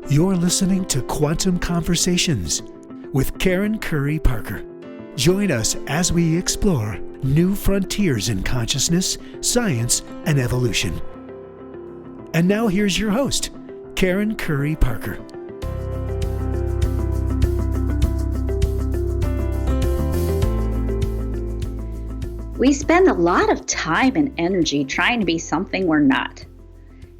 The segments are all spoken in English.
You're listening to Quantum Conversations with Karen Curry Parker. Join us as we explore new frontiers in consciousness, science, and evolution. And now here's your host, Karen Curry Parker. We spend a lot of time and energy trying to be something we're not.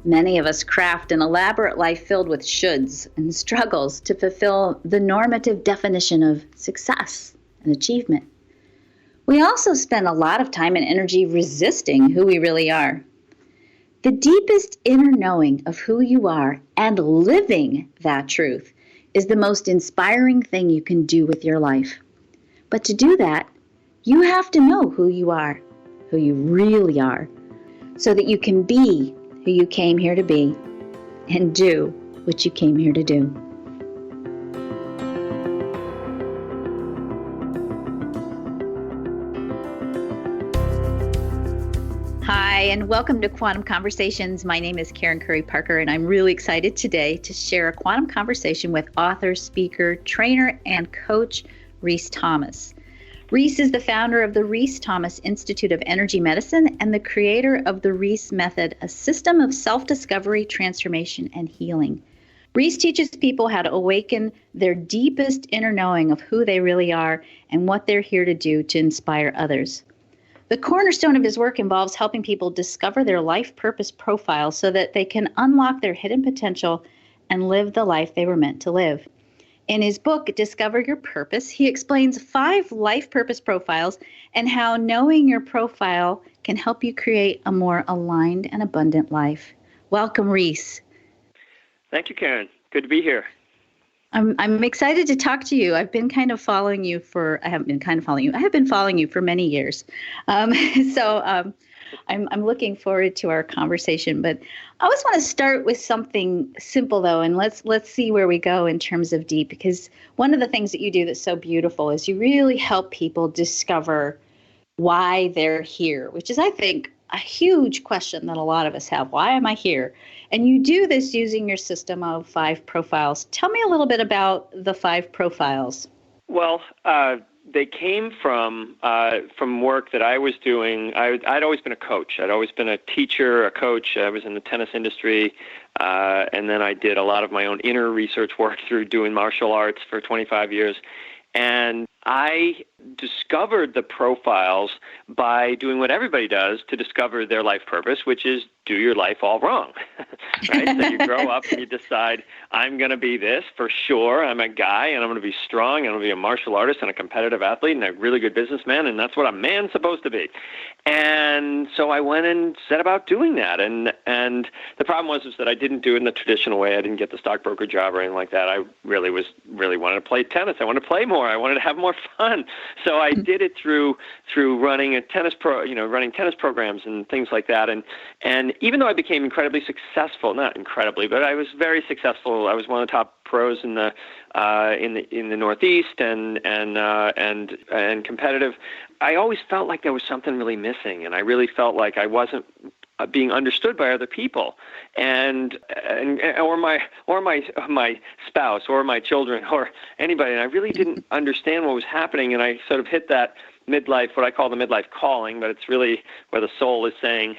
Many of us craft an elaborate life filled with shoulds and struggles to fulfill the normative definition of success and achievement. We also spend a lot of time and energy resisting who we really are. The deepest inner knowing of who you are and living that truth is the most inspiring thing you can do with your life. But to do that, you have to know who you are, who you really are, so that you can be who you came here to be and do what you came here to do. Hi, and welcome to Quantum Conversations. My name is Karen Curry Parker, and I'm really excited today to share a quantum conversation with author, speaker, trainer, and coach Rhys Thomas. Rhys is the founder of the Rhys Thomas Institute of Energy Medicine and the creator of the Rhys Method, a system of self-discovery, transformation, and healing. Rhys teaches people how to awaken their deepest inner knowing of who they really are and what they're here to do to inspire others. The cornerstone of his work involves helping people discover their life purpose profile so that they can unlock their hidden potential and live the life they were meant to live. In his book, Discover Your Purpose, he explains 5 life purpose profiles and how knowing your profile can help you create a more aligned and abundant life. Welcome, Rhys. Thank you, Karen. Good to be here. I'm excited to talk to you. I've been kind of following you I have been following you for many years. I'm looking forward to our conversation, but I always want to start with something simple though, and let's see where we go in terms of deep, because one of the things that you do that's so beautiful is you really help people discover why they're here, which is, I think, a huge question that a lot of us have. Why am I here? And you do this using your system of 5 profiles. Tell me a little bit about the 5 profiles. Well, they came from work that I was doing. I'd always been a coach. I'd always been a teacher, a coach. I was in the tennis industry, and then I did a lot of my own inner research work through doing martial arts for 25 years. And I discovered the profiles by doing what everybody does to discover their life purpose, which is do your life all wrong, right? So you grow up and you decide, I'm going to be this for sure. I'm a guy and I'm going to be strong and I'm going to be a martial artist and a competitive athlete and a really good businessman, and that's what a man's supposed to be. And so I went and set about doing that. And the problem was that I didn't do it in the traditional way. I didn't get the stockbroker job or anything like that. I really wanted to play tennis. I wanted to play more. I wanted to have more fun. So I did it through running running tennis programs and things like that. And even though I became incredibly successful, not incredibly, but I was very successful. I was one of the top pros in the Northeast and competitive. I always felt like there was something really missing, and I really felt like I wasn't being understood by other people, or my spouse or my children or anybody. And I really didn't understand what was happening, and I sort of hit that midlife, what I call the midlife calling, but it's really where the soul is saying,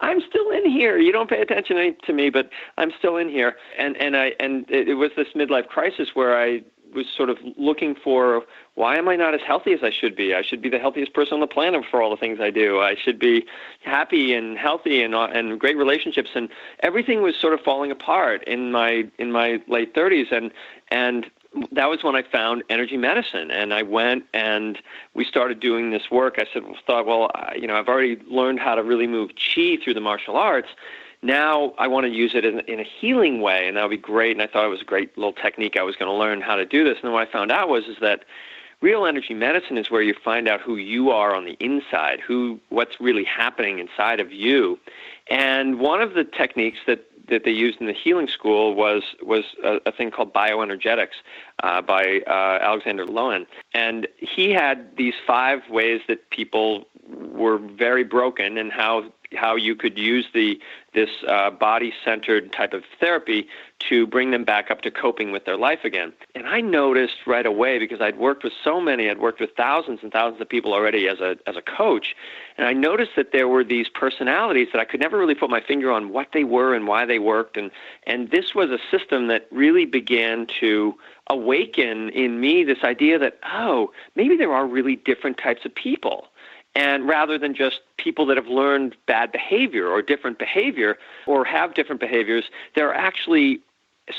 I'm still in here. You don't pay attention to me, but I'm still in here. And it was this midlife crisis where I was sort of looking for, why am I not as healthy as I should be? I should be the healthiest person on the planet for all the things I do. I should be happy and healthy and great relationships. And everything was sort of falling apart in my late 30s. And that was when I found energy medicine, and I went and we started doing this work. I thought, I've already learned how to really move chi through the martial arts. Now I want to use it in a healing way, and that would be great. And I thought it was a great little technique. I was going to learn how to do this. And then what I found out was that real energy medicine is where you find out who you are on the inside, what's really happening inside of you. And one of the techniques that they used in the healing school was a thing called bioenergetics by Alexander Lowen. And he had these 5 ways that people were very broken and how how you could use this body-centered type of therapy to bring them back up to coping with their life again. And I noticed right away, because I'd worked with thousands and thousands of people already as a coach, and I noticed that there were these personalities that I could never really put my finger on what they were and why they worked. And this was a system that really began to awaken in me this idea that, oh, maybe there are really different types of people. And rather than just people that have learned bad behavior or different behavior or have different behaviors, there are actually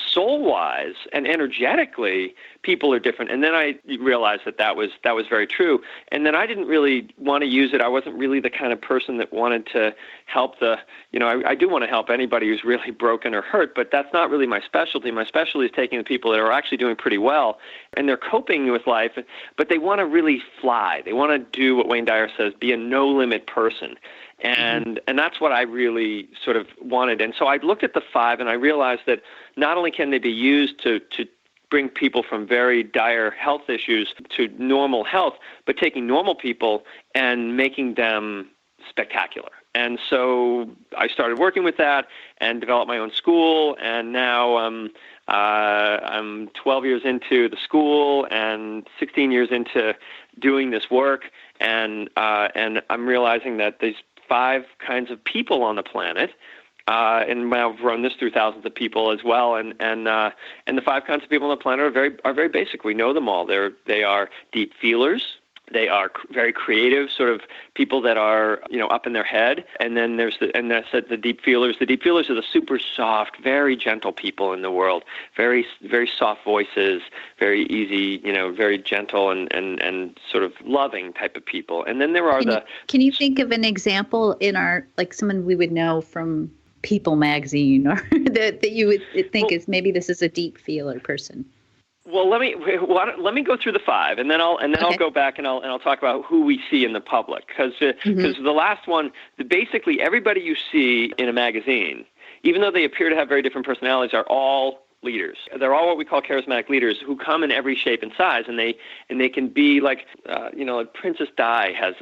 soul-wise and energetically, people are different. And then I realized that was very true. And then I didn't really want to use it. I wasn't really the kind of person that wanted to help I do want to help anybody who's really broken or hurt, but that's not really my specialty. My specialty is taking the people that are actually doing pretty well and they're coping with life, but they want to really fly. They want to do what Wayne Dyer says, be a no-limit person. And that's what I really sort of wanted. And so I looked at the 5 and I realized that not only can they be used to bring people from very dire health issues to normal health, but taking normal people and making them spectacular. And so I started working with that and developed my own school. And now I'm 12 years into the school and 16 years into doing this work. And I'm realizing that these 5 kinds of people on the planet, and I've run this through thousands of people as well. And the 5 kinds of people on the planet are very basic. We know them all. They are deep feelers. They are very creative, sort of people that are, up in their head. And then there's the deep feelers. The deep feelers are the super soft, very gentle people in the world. Very, very soft voices, very easy, very gentle and sort of loving type of people. And then there are Can you think of an example in someone we would know from People magazine or that you would think is maybe this is a deep feeler person? Well, let me go through the 5, and then I'll go back and I'll talk about who we see in the public, because the last one, basically everybody you see in a magazine, even though they appear to have very different personalities, are all leaders. They're all what we call charismatic leaders who come in every shape and size, and they can be like Princess Di has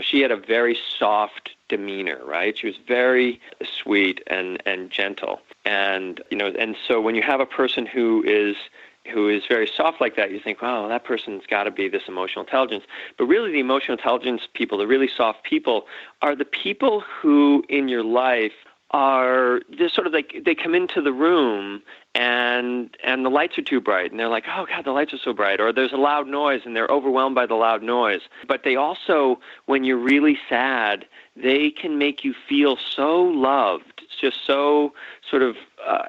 she had a very soft demeanor, right? She was very sweet and gentle, and so when you have a person who is very soft like that, you think, wow, that person's got to be this emotional intelligence. But really, the emotional intelligence people, the really soft people, are the people who in your life are just sort of like they come into the room and the lights are too bright and they're like, oh God, the lights are so bright, or there's a loud noise and they're overwhelmed by the loud noise. But they also, when you're really sad, they can make you feel so loved, just so sort of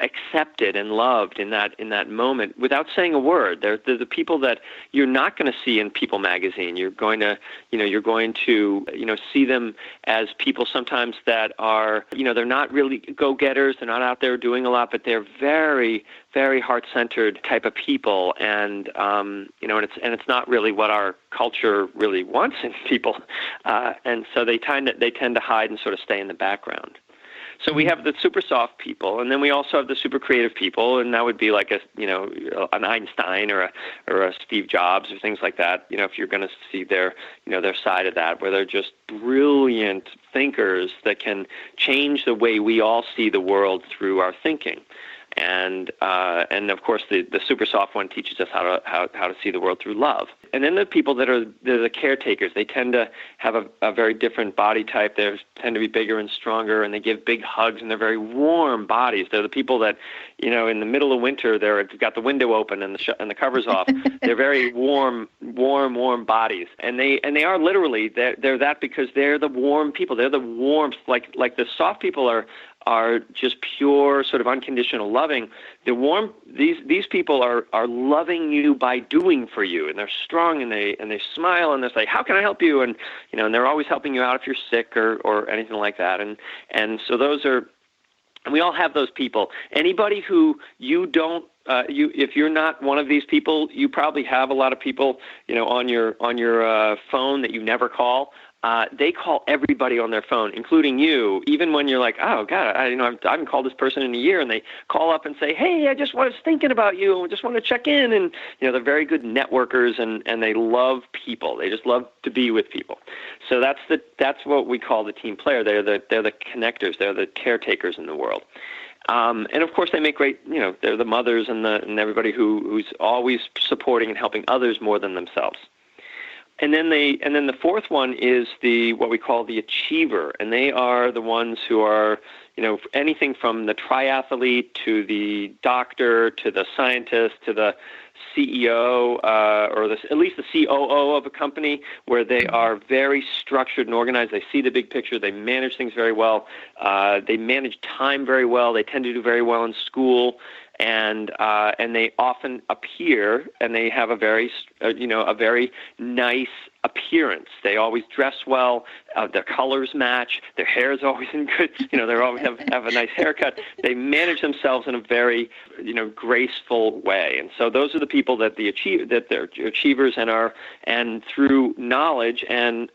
accepted and loved in that moment without saying a word. They're the people that you're not going to see in People magazine. You're going to see them as people sometimes that are, they're not really go-getters. They're not out there doing a lot, but they're very, very heart-centered type of people. And it's not really what our culture really wants in people. And so they tend to hide and sort of stay in the background. So we have the super soft people, and then we also have the super creative people, and that would be like an Einstein or a Steve Jobs or things like that. If you're going to see their side of that, where they're just brilliant thinkers that can change the way we all see the world through our thinking. And of course the super soft one teaches us how to see the world through love. And then the people they're the caretakers, they tend to have a very different body type. They tend to be bigger and stronger, and they give big hugs, and they're very warm bodies. They're the people that, in the middle of winter, they've got the window open and the covers off. They're very warm bodies, and they are literally they're that because they're the warm people. They're the warmth, like the soft people are just pure sort of unconditional loving. The warm, these people are loving you by doing for you, and they're strong, and they smile, and they say, how can I help you? And and they're always helping you out if you're sick or anything like that. And so those are, and we all have those people. Anybody who you don't if you're not one of these people, you probably have a lot of people on your phone that you never call. they call everybody on their phone, including you, even when you're like, oh, God, I haven't called this person in a year, and they call up and say, hey, I just was thinking about you, and just want to check in, and they're very good networkers, and they love people. They just love to be with people. So that's what we call the team player. They're the connectors. They're the caretakers in the world. And of course, they make great. They're the mothers and everybody who's always supporting and helping others more than themselves. And then the fourth one is what we call the achiever, and they are the ones who are, anything from the triathlete to the doctor to the scientist to the CEO or at least the COO of a company, where they are very structured and organized. They see the big picture. They manage things very well. They manage time very well. They tend to do very well in school. And they often appear, and they have a very nice appearance. They always dress well. Their colors match. Their hair is always in good. They always have a nice haircut. They manage themselves in a very graceful way. And so those are the people that they're achievers and through knowledge and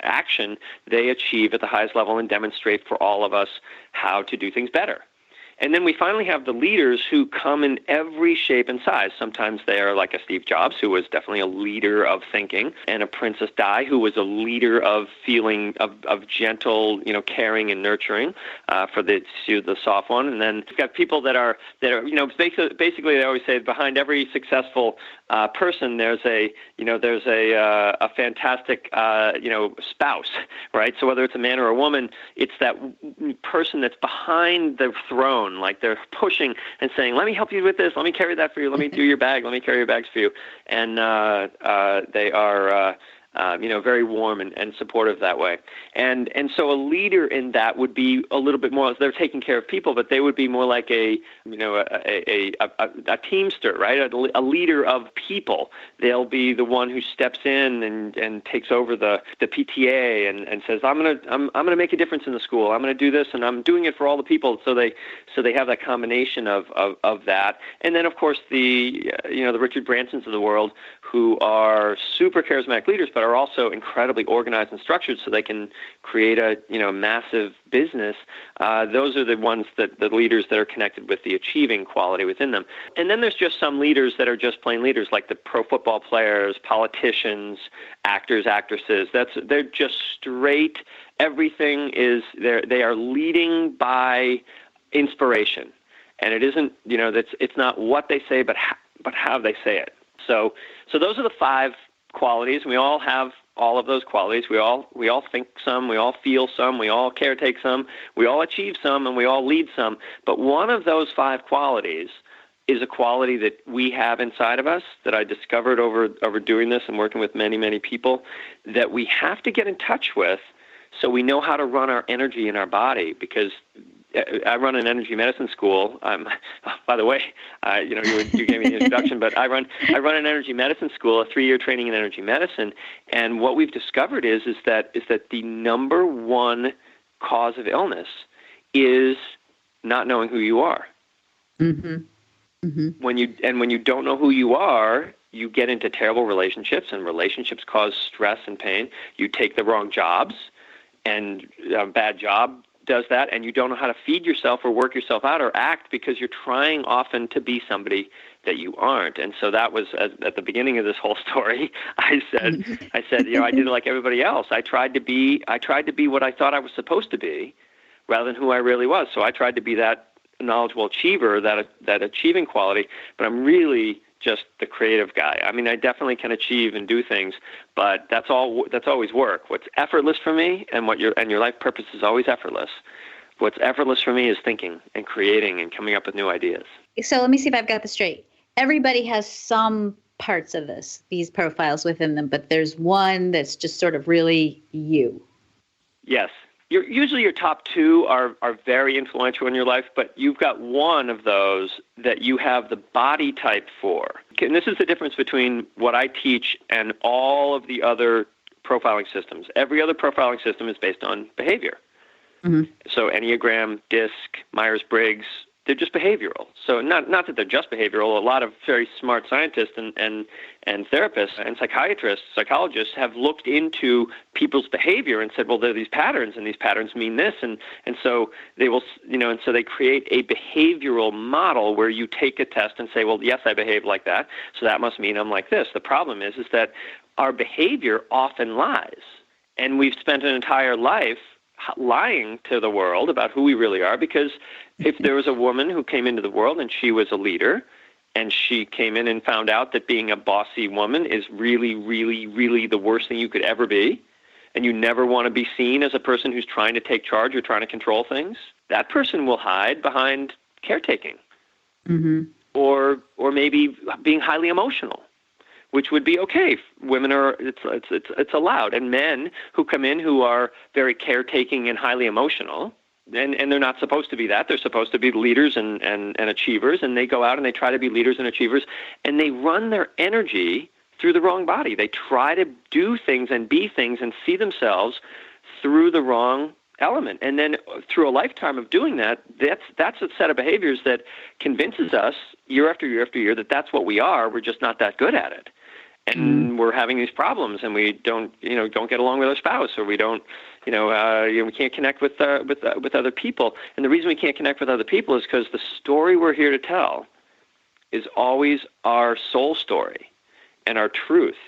action, they achieve at the highest level and demonstrate for all of us how to do things better. And then we finally have the leaders who come in every shape and size. Sometimes they are like a Steve Jobs, who was definitely a leader of thinking, and a Princess Di, who was a leader of feeling of gentle, caring and nurturing for the soft one. And then we've got people that are basically they always say behind every successful person there's a fantastic spouse, right? So whether it's a man or a woman, it's that person that's behind the throne. Like they're pushing and saying, let me help you with this, let me carry that for you, let me do your bag, let me carry your bags for you. And they are very warm and supportive that way. And so a leader in that would be a little bit more, they're taking care of people, but they would be more like a teamster, right? A leader of people. They'll be the one who steps in and takes over the PTA and says, I'm gonna make a difference in the school. I'm gonna do this, and I'm doing it for all the people. So they have that combination of that. And then of course the Richard Bransons of the world, who are super charismatic leaders, but are also incredibly organized and structured, so they can create a massive business. Those are the ones the leaders that are connected with the achieving quality within them. And then there's just some leaders that are just plain leaders, like the pro football players, politicians, actors, actresses. They're just straight. Everything is they are leading by inspiration, and it isn't it's not what they say, but how they say it. So those are the 5 qualities. We all have all of those qualities. We all think some, we all feel some, we all caretake some, we all achieve some, and we all lead some. But one of those 5 qualities is a quality that we have inside of us that I discovered over doing this and working with many, many people, that we have to get in touch with so we know how to run our energy in our body. Because I run an energy medicine school. By the way, you gave me the introduction, but I run an energy medicine school, a 3-year training in energy medicine. And what we've discovered is that the number one cause of illness is not knowing who you are. Mm-hmm. Mm-hmm. When you don't know who you are, you get into terrible relationships, and relationships cause stress and pain. You take the wrong jobs, and a bad job does that, and you don't know how to feed yourself or work yourself out or act because you're trying often to be somebody that you aren't. And so that was at the beginning of this whole story. I said, I did it like everybody else. I tried to be what I thought I was supposed to be, rather than who I really was. So I tried to be that knowledgeable achiever, that achieving quality. But I'm really just the creative guy. I mean, I definitely can achieve and do things, but that's always work. What's effortless for me, and your life purpose is always effortless. What's effortless for me is thinking and creating and coming up with new ideas. So let me see if I've got this straight. Everybody has some parts of these profiles within them, but there's one that's just sort of really you. Yes. Usually your top 2 are very influential in your life, but you've got one of those that you have the body type for. And this is the difference between what I teach and all of the other profiling systems. Every other profiling system is based on behavior. Mm-hmm. So Enneagram, DISC, Myers-Briggs, they're just behavioral. So not that they're just behavioral. A lot of very smart scientists and therapists and psychiatrists, psychologists have looked into people's behavior and said, well, there are these patterns, and these patterns mean this, and so they will, and so they create a behavioral model where you take a test and say, well, yes, I behave like that, so that must mean I'm like this. The problem is that our behavior often lies, and we've spent an entire life lying to the world about who we really are, because if there was a woman who came into the world and she was a leader, and she came in and found out that being a bossy woman is really, really, really the worst thing you could ever be, and you never want to be seen as a person who's trying to take charge or trying to control things, that person will hide behind caretaking, or maybe being highly emotional, which would be okay. Women are, it's allowed. And men who come in who are very caretaking and highly emotional, and they're not supposed to be that. They're supposed to be leaders and achievers, and they go out and they try to be leaders and achievers, and they run their energy through the wrong body. They try to do things and be things and see themselves through the wrong element. And then through a lifetime of doing that, that's a set of behaviors that convinces us year after year after year that that's what we are. We're just not that good at it. And we're having these problems, and we don't get along with our spouse, or we don't, we can't connect with other people. And the reason we can't connect with other people is because the story we're here to tell is always our soul story and our truth.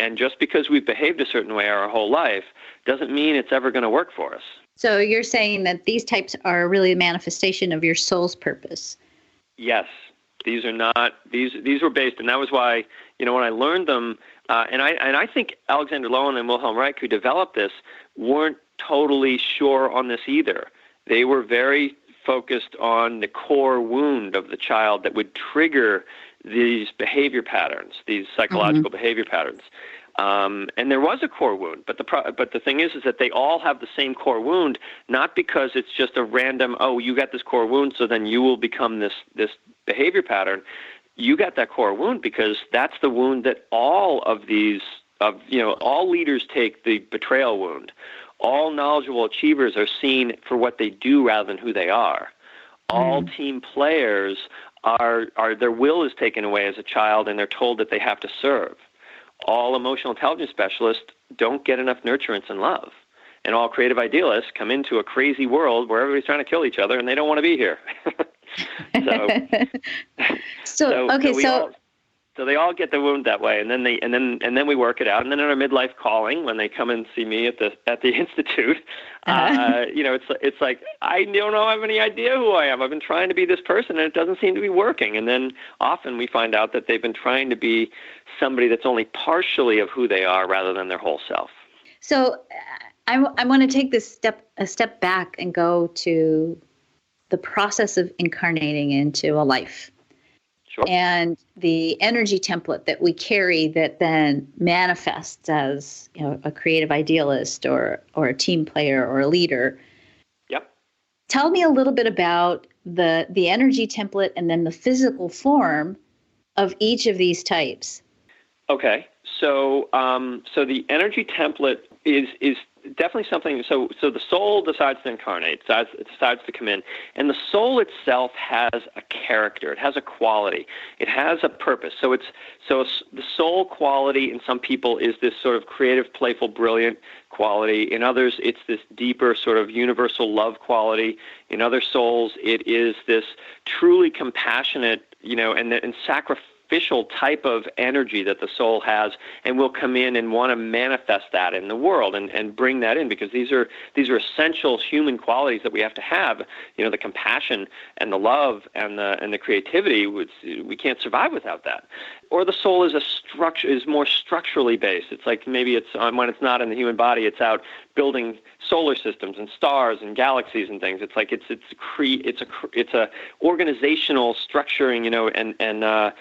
And just because we've behaved a certain way our whole life doesn't mean it's ever going to work for us. So you're saying that these types are really a manifestation of your soul's purpose. Yes. These are not, these were based, and that was why, when I learned them, and I think Alexander Lowen and Wilhelm Reich, who developed this, weren't totally sure on this either. They were very focused on the core wound of the child that would trigger these behavior patterns, these psychological behavior patterns. And there was a core wound, but the thing is that they all have the same core wound, not because it's just a random, oh, you got this core wound, so then you will become this behavior pattern. You got that core wound because that's the wound that all leaders take, the betrayal wound. All knowledgeable achievers are seen for what they do rather than who they are. All team players are their will is taken away as a child, and they're told that they have to serve. All emotional intelligence specialists don't get enough nurturance and love. And all creative idealists come into a crazy world where everybody's trying to kill each other, and they don't want to be here. So they all get the wound that way, and then we work it out. And then in our midlife calling, when they come and see me at the institute, it's like I don't have any idea who I am. I've been trying to be this person, and it doesn't seem to be working. And then often we find out that they've been trying to be somebody that's only partially of who they are rather than their whole self. So I want to take this a step back and go to the process of incarnating into a life. Sure. And the energy template that we carry that then manifests as a creative idealist or a team player or a leader. Yep. Tell me a little bit about the energy template and then the physical form of each of these types. Okay. So the energy template is definitely something. So the soul decides to incarnate, decides to come in, and the soul itself has a character. It has a quality. It has a purpose. So the soul quality in some people is this sort of creative, playful, brilliant quality. In others, it's this deeper sort of universal love quality. In other souls, it is this truly compassionate, and sacrificial type of energy that the soul has, and will come in and want to manifest that in the world and bring that in, because these are essential human qualities that we have to have. The compassion and the love and the creativity. We can't survive without that. Or the soul is more structurally based. It's like maybe it's when it's not in the human body, it's out building solar systems and stars and galaxies and things. It's like it's a organizational structuring, and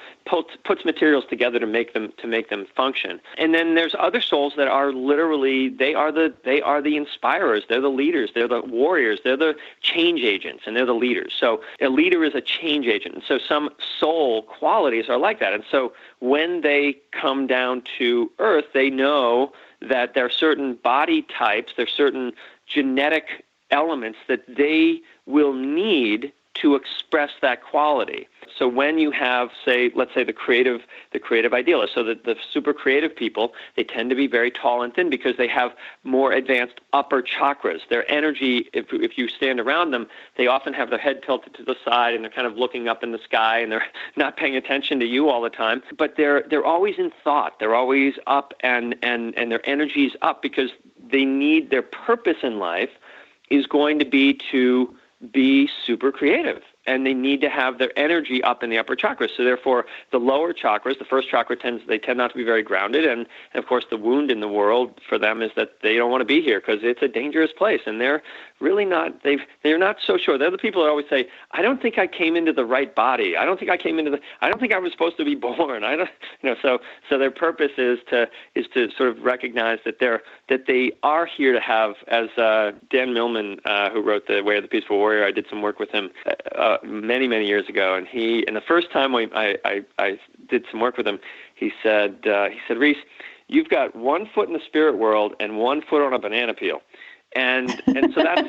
puts materials together to make them function. And then there's other souls that are literally they are the inspirers. They're the leaders. They're the warriors. They're the change agents, and they're the leaders. So a leader is a change agent. And so some soul qualities are like that. And so when they come down to Earth, they know that there are certain body types, there are certain genetic elements that they will need to express that quality. So when you have, let's say the creative idealist, so that the super creative people, they tend to be very tall and thin because they have more advanced upper chakras. Their energy, if you stand around them, they often have their head tilted to the side and they're kind of looking up in the sky and they're not paying attention to you all the time. But they're always in thought. They're always up and their energy's up because they need, their purpose in life is going to be to be super creative. And they need to have their energy up in the upper chakras. So therefore, the lower chakras, the first chakra tend not to be very grounded. And of course, the wound in the world for them is that they don't want to be here because it's a dangerous place. And they're really not, they're not so sure. They're the people that always say, I don't think I came into the right body. I don't think I was supposed to be born. So their purpose is to sort of recognize that they are here to have, as Dan Millman, who wrote The Way of the Peaceful Warrior, I did some work with him many, many years ago, and the first time I did some work with him, he said, Rhys, you've got 1 foot in the spirit world and 1 foot on a banana peel, and so that's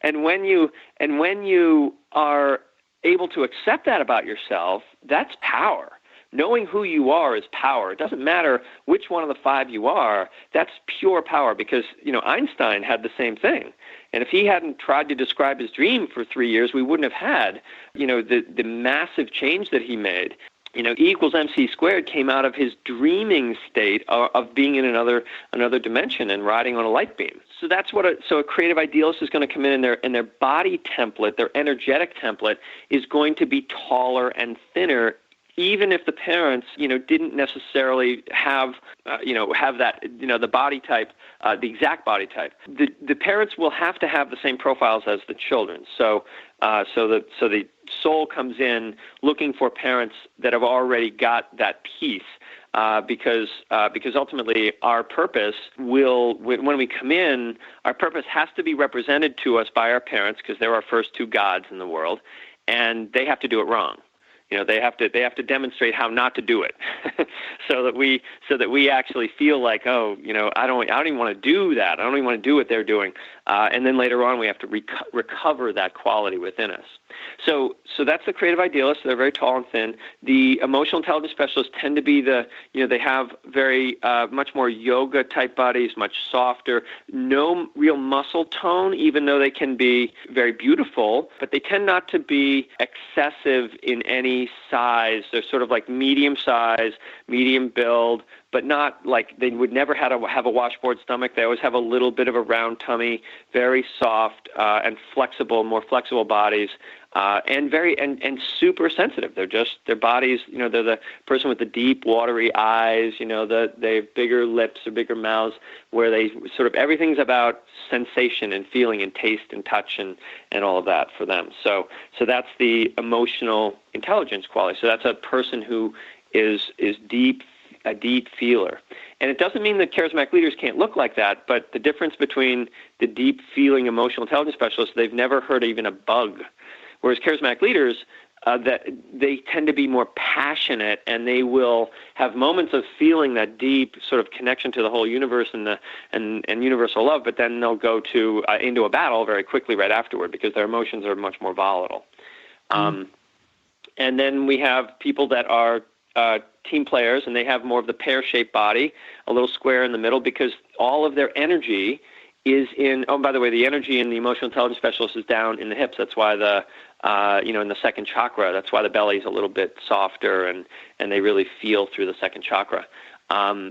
and when you are able to accept that about yourself, that's power. Knowing who you are is power. It doesn't matter which one of the 5 you are. That's pure power because, Einstein had the same thing. And if he hadn't tried to describe his dream for 3 years, we wouldn't have had, the massive change that he made. E equals MC squared came out of his dreaming state of being in another dimension and riding on a light beam. So that's what a creative idealist is going to come in their body template, their energetic template is going to be taller and thinner, even if the parents, didn't necessarily have that, the body type, the exact body type. The parents will have to have the same profiles as the children. So the soul comes in looking for parents that have already got that piece. Because ultimately our purpose when we come in, our purpose has to be represented to us by our parents because they're our first 2 gods in the world, and they have to do it wrong. They have to demonstrate how not to do it, so that we actually feel like, I don't even want to do that. I don't even want to do what they're doing. And then later on, we have to recover that quality within us. So that's the creative idealists. They're very tall and thin. The emotional intelligence specialists tend to be they have very much more yoga type bodies, much softer, no real muscle tone, even though they can be very beautiful, but they tend not to be excessive in any size. They're sort of like medium size, medium build, but not like they would never have a washboard stomach. They always have a little bit of a round tummy, very soft and flexible, more flexible bodies, and very and super sensitive. They're just their bodies. They're the person with the deep, watery eyes. They have bigger lips or bigger mouths, where they sort of everything's about sensation and feeling and taste and touch and all of that for them. So that's the emotional intelligence quality. So that's a person who is deep. A deep feeler. And it doesn't mean that charismatic leaders can't look like that, but the difference between the deep feeling emotional intelligence specialists, they've never heard even a bug. Whereas charismatic leaders, that they tend to be more passionate, and they will have moments of feeling that deep sort of connection to the whole universe and universal love, but then they'll go into a battle very quickly right afterward because their emotions are much more volatile. And then we have people that are team players, and they have more of the pear-shaped body, a little square in the middle, because all of their energy is in. Oh, by the way, the energy in the emotional intelligence specialist is down in the hips. That's why in the second chakra. That's why the belly is a little bit softer, and they really feel through the second chakra.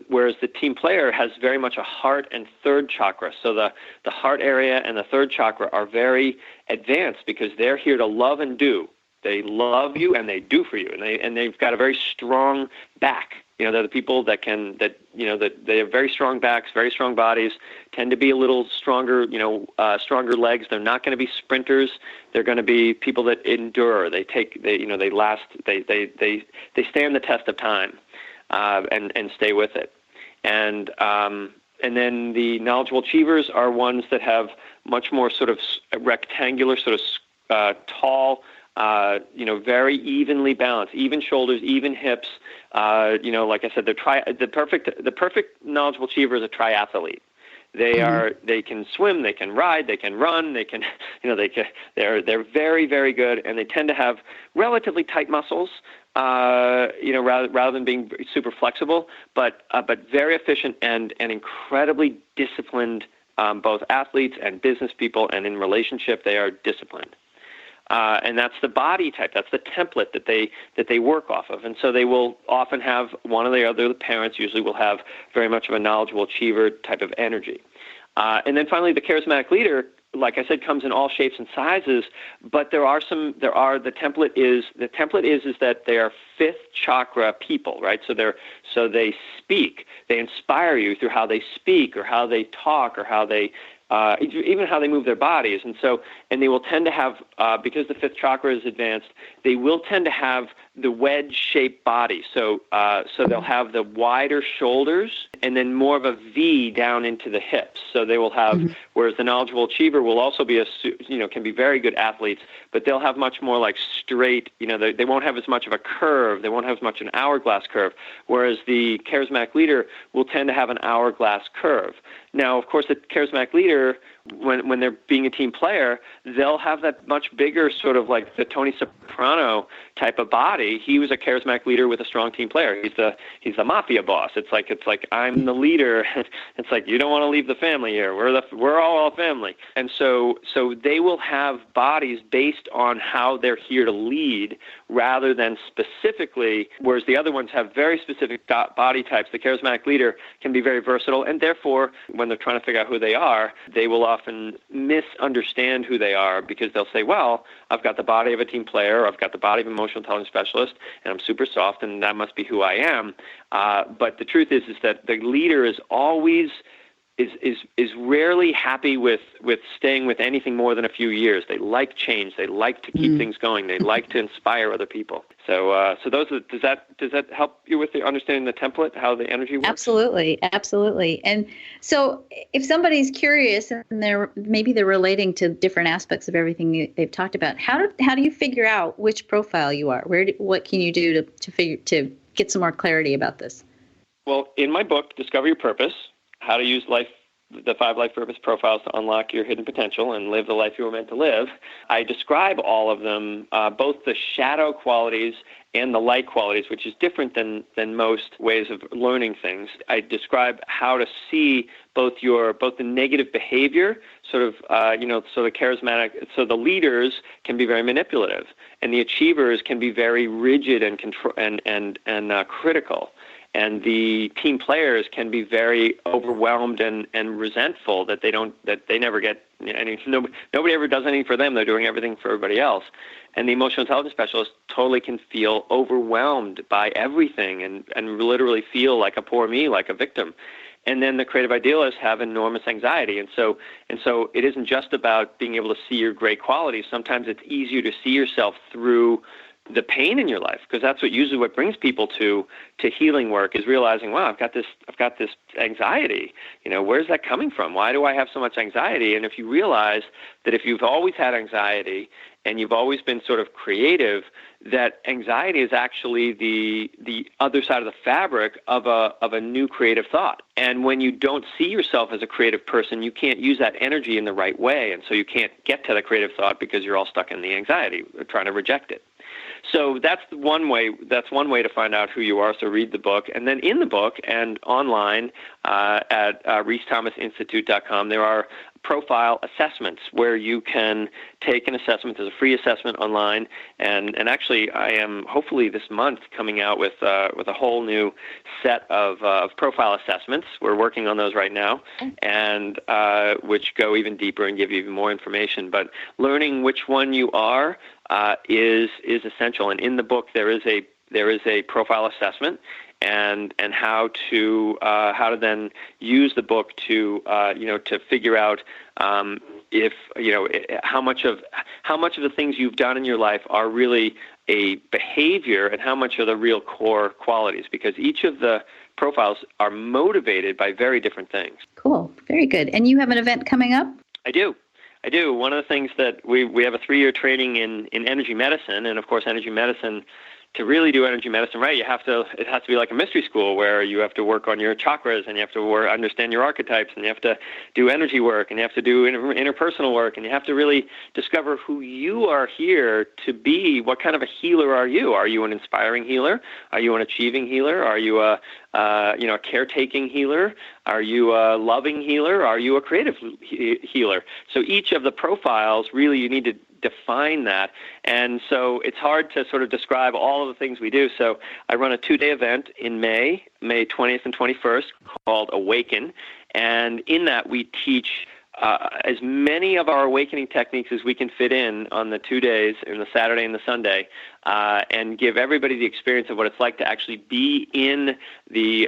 Whereas the team player has very much a heart and third chakra. So the heart area and the third chakra are very advanced because they're here to love and do. They love you and they do for you, and they've got a very strong back. They're the people that they have very strong backs, very strong bodies, tend to be a little stronger, stronger legs. They're not going to be sprinters. They're going to be people that endure. They last. They stand the test of time, and stay with it. And then the knowledgeable achievers are ones that have much more sort of rectangular, sort of tall. Very evenly balanced, even shoulders, even hips. Like I said, the perfect knowledgeable achiever is a triathlete. They can swim, they can ride, they can run, they can, they're very, very good, and they tend to have relatively tight muscles, rather than being super flexible, but very efficient and incredibly disciplined, both athletes and business people, and in relationship, they are disciplined. And that's the body type. That's the template that they work off of. And so they will often have one or the other. The parents usually will have very much of a knowledgeable achiever type of energy. And then finally, the charismatic leader, like I said, comes in all shapes and sizes. But the template is that they are fifth chakra people, right? So they speak. They inspire you through how they speak or how they talk or how they even how they move their bodies. And they will tend to have, because the fifth chakra is advanced, they will tend to have the wedge-shaped body. So they'll have the wider shoulders and then more of a V down into the hips. So they will have, whereas the knowledgeable achiever will also be can be very good athletes, but they'll have much more like straight, they won't have as much of a curve. They won't have as much an hourglass curve, whereas the charismatic leader will tend to have an hourglass curve. Now, of course, the charismatic leader, when they're being a team player, they'll have that much bigger sort of like the Tony Soprano type of body. He was a charismatic leader with a strong team player. He's the mafia boss. It's like I'm the leader. It's like you don't want to leave the family here. We're all family. And so they will have bodies based on how they're here to lead rather than specifically, whereas the other ones have very specific body types. The charismatic leader can be very versatile, and therefore when they're trying to figure out who they are, they will often misunderstand who they are because they'll say, well, I've got the body of a team player, or I've got the body of an emotional intelligence specialist, and I'm super soft, and that must be who I am. But the truth is that the leader is always is rarely happy with staying with anything more than a few years. They like change. They like to keep things going. They like to inspire other people. So does that help you with understanding the template, how the energy works? Absolutely. And so if somebody's curious and they're relating to different aspects of everything they've talked about, how do you figure out which profile you are? What can you do to get some more clarity about this? Well, in my book, Discover Your Purpose, How to Use the 5 Life Purpose Profiles to Unlock Your Hidden Potential and Live the Life You Were Meant to Live, I describe all of them, both the shadow qualities and the light qualities, which is different than most ways of learning things. I describe how to see both the negative behavior, so the charismatic, so the leaders can be very manipulative, and the achievers can be very rigid and critical. And the team players can be very overwhelmed and resentful that they never get any. Nobody ever does anything for them. They're doing everything for everybody else. And the emotional intelligence specialist totally can feel overwhelmed by everything and literally feel like a poor me, like a victim. And then the creative idealists have enormous anxiety. And so it isn't just about being able to see your great qualities. Sometimes it's easier to see yourself through the pain in your life, because that's what brings people to healing work, is realizing, wow, I've got this anxiety. Where's that coming from? Why do I have so much anxiety? And if you realize that if you've always had anxiety and you've always been sort of creative, that anxiety is actually the other side of the fabric of a new creative thought. And when you don't see yourself as a creative person, you can't use that energy in the right way, and so you can't get to the creative thought because you're all stuck in the anxiety, trying to reject it. So that's one way to find out who you are. So read the book. And then in the book and online at RhysThomasInstitute.com, there are profile assessments where you can take an assessment. There's a free assessment online. And actually, I am hopefully this month coming out with a whole new set of profile assessments. We're working on those right now, and which go even deeper and give you even more information. But learning which one you are is essential. And in the book, there is a profile assessment, and how to then use the book to figure out if how much of the things you've done in your life are really a behavior and how much are the real core qualities, because each of the profiles are motivated by very different things. Cool. Very good. And you have an event coming up? I do. One of the things that we have a 3-year training in energy medicine, and of course energy medicine to really do energy medicine right, it has to be like a mystery school where you have to work on your chakras, and you have to understand your archetypes, and you have to do energy work, and you have to do interpersonal work, and you have to really discover who you are here to be. What kind of a healer are you? Are you an inspiring healer? Are you an achieving healer? Are you a caretaking healer? Are you a loving healer? Are you a creative healer? So each of the profiles, really, you need to define that. And so it's hard to sort of describe all of the things we do. So I run a 2-day event in May 20th and 21st called Awaken. And in that, we teach as many of our awakening techniques as we can fit in on the 2 days, in the Saturday and the Sunday, and give everybody the experience of what it's like to actually be in the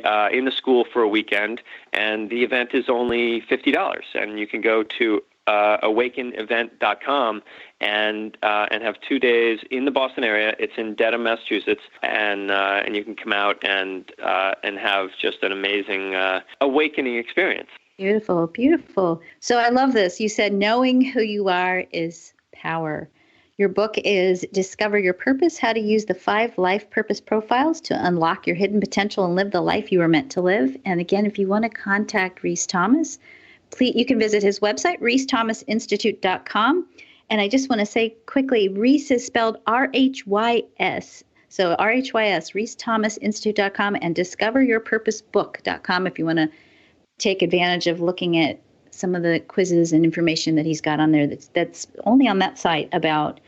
school for a weekend. And the event is only $50, and you can go to awakenevent.com and have 2 days in the Boston area. It's in Dedham, Massachusetts, and you can come out and have just an amazing awakening experience. Beautiful, beautiful. So I love this. You said knowing who you are is power. Your book is Discover Your Purpose, How to Use the 5 Life Purpose Profiles to Unlock Your Hidden Potential and Live the Life You Were Meant to Live. And again, if you want to contact Rhys Thomas, please, you can visit his website, rhysthomasinstitute.com. And I just want to say quickly, Rhys is spelled R-H-Y-S. So R-H-Y-S, rhysthomasinstitute.com, and discoveryourpurposebook.com if you want to take advantage of looking at some of the quizzes and information that he's got on there that's only on that site about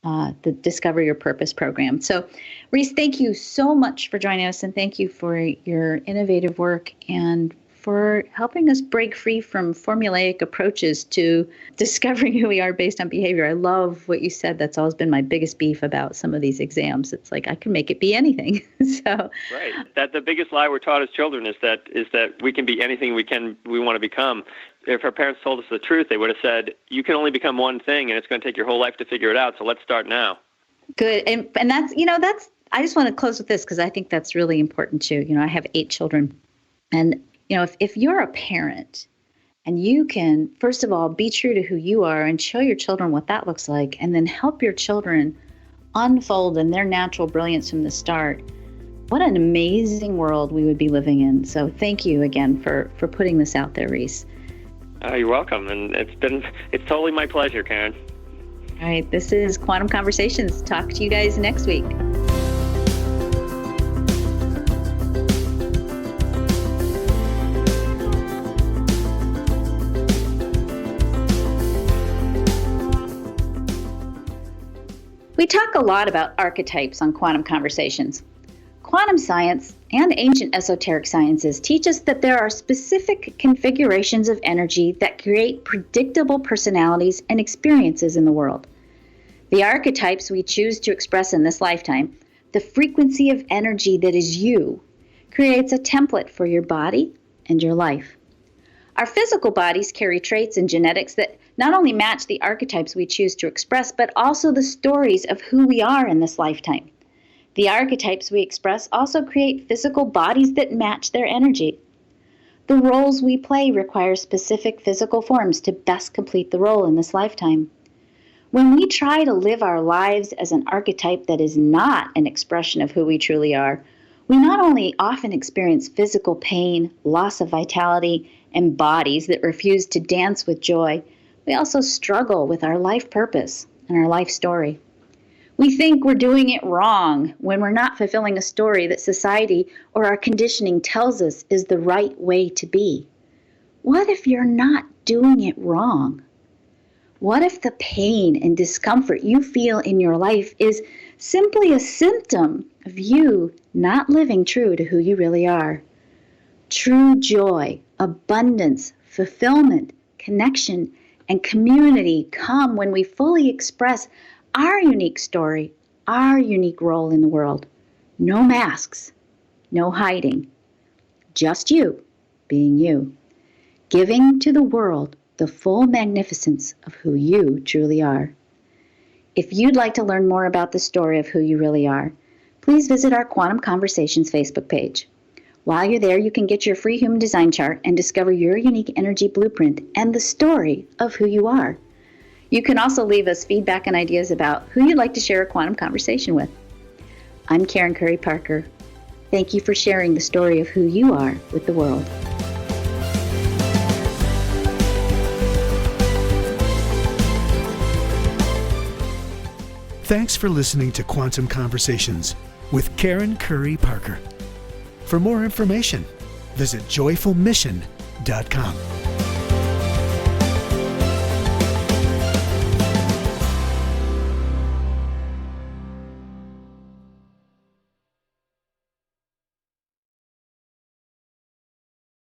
the Discover Your Purpose program. So, Rhys, thank you so much for joining us, and thank you for your innovative work and for helping us break free from formulaic approaches to discovering who we are based on behavior. I love what you said. That's always been my biggest beef about some of these exams. It's like, I can make it be anything. So right. That the biggest lie we're taught as children is that we can be anything we want to become. If our parents told us the truth, they would have said, you can only become one thing, and it's going to take your whole life to figure it out. So let's start now. Good. And that's, I just want to close with this because I think that's really important too. I have 8 children, and if you're a parent and you can, first of all, be true to who you are and show your children what that looks like, and then help your children unfold in their natural brilliance from the start, what an amazing world we would be living in. So thank you again for putting this out there, Rhys. You're welcome. And it's totally my pleasure, Karen. All right. This is Quantum Conversations. Talk to you guys next week. We talk a lot about archetypes on Quantum Conversations. Quantum science and ancient esoteric sciences teach us that there are specific configurations of energy that create predictable personalities and experiences in the world. The archetypes we choose to express in this lifetime, the frequency of energy that is you, creates a template for your body and your life. Our physical bodies carry traits and genetics that not only match the archetypes we choose to express, but also the stories of who we are in this lifetime. The archetypes we express also create physical bodies that match their energy. The roles we play require specific physical forms to best complete the role in this lifetime. When we try to live our lives as an archetype that is not an expression of who we truly are, we not only often experience physical pain, loss of vitality, and bodies that refuse to dance with joy, we also struggle with our life purpose and our life story. We think we're doing it wrong when we're not fulfilling a story that society or our conditioning tells us is the right way to be. What if you're not doing it wrong? What if the pain and discomfort you feel in your life is simply a symptom of you not living true to who you really are? True joy, abundance, fulfillment, connection, and community come when we fully express our unique story, our unique role in the world. No masks, no hiding, just you being you, giving to the world the full magnificence of who you truly are. If you'd like to learn more about the story of who you really are, please visit our Quantum Conversations Facebook page. While you're there, you can get your free human design chart and discover your unique energy blueprint and the story of who you are. You can also leave us feedback and ideas about who you'd like to share a quantum conversation with. I'm Karen Curry Parker. Thank you for sharing the story of who you are with the world. Thanks for listening to Quantum Conversations with Karen Curry Parker. For more information, visit joyfulmission.com.